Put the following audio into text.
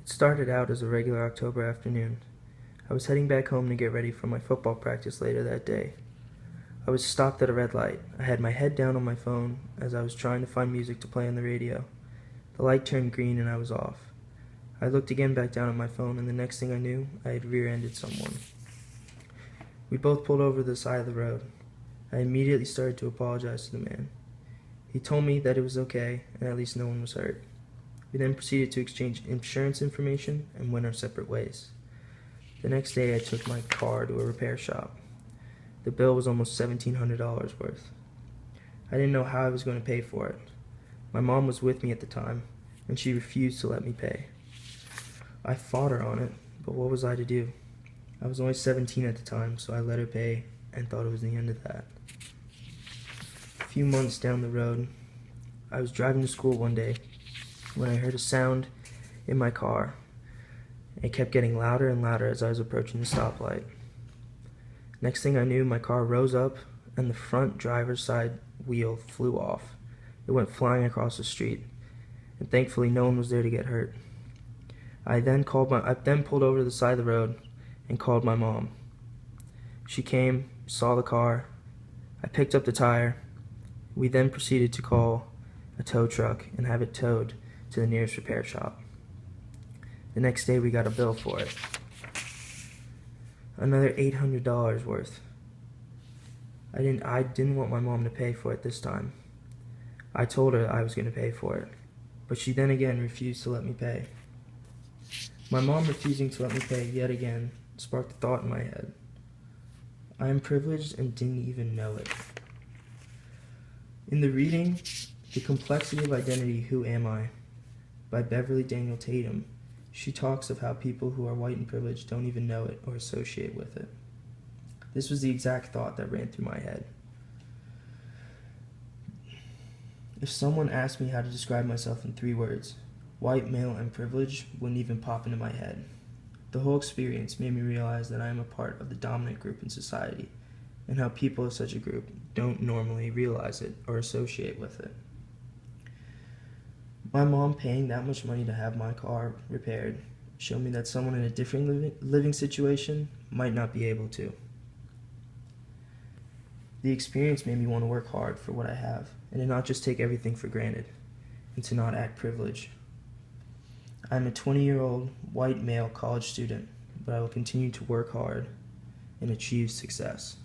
It started out as a regular October afternoon. I was heading back home to get ready for my football practice later that day. I was stopped at a red light. I had my head down on my phone as I was trying to find music to play on the radio. The light turned green and I was off. I looked again back down at my phone, and the next thing I knew, I had rear-ended someone. We both pulled over to the side of the road. I immediately started to apologize to the man. He told me that it was okay and at least no one was hurt. We then proceeded to exchange insurance information and went our separate ways. The next day I took my car to a repair shop. The bill was almost $1,700 worth. I didn't know how I was going to pay for it. My mom was with me at the time, and she refused to let me pay. I fought her on it, but what was I to do? I was only 17 at the time, so I let her pay and thought it was the end of that. A few months down the road, I was driving to school one day when I heard a sound in my car. It kept getting louder and louder as I was approaching the stoplight. Next thing I knew, my car rose up and the front driver's side wheel flew off. It went flying across the street, and thankfully no one was there to get hurt. I then pulled over to the side of the road and called my mom. She came, saw the car. I picked up the tire. We then proceeded to call a tow truck and have it towed to the nearest repair shop. The next day we got a bill for it. Another $800 worth. I didn't want my mom to pay for it this time. I told her I was going to pay for it, but she then again refused to let me pay. My mom refusing to let me pay yet again sparked a thought in my head. I am privileged and didn't even know it. In the reading, The Complexity of Identity, Who Am I? By Beverly Daniel Tatum, she talks of how people who are white and privileged don't even know it or associate with it. This was the exact thought that ran through my head. If someone asked me how to describe myself in 3 words, white, male, and privileged wouldn't even pop into my head. The whole experience made me realize that I am a part of the dominant group in society, and how people of such a group don't normally realize it or associate with it. My mom paying that much money to have my car repaired showed me that someone in a different living situation might not be able to. The experience made me want to work hard for what I have, and to not just take everything for granted, and to not act privileged. I'm a 20-year-old white male college student, but I will continue to work hard and achieve success.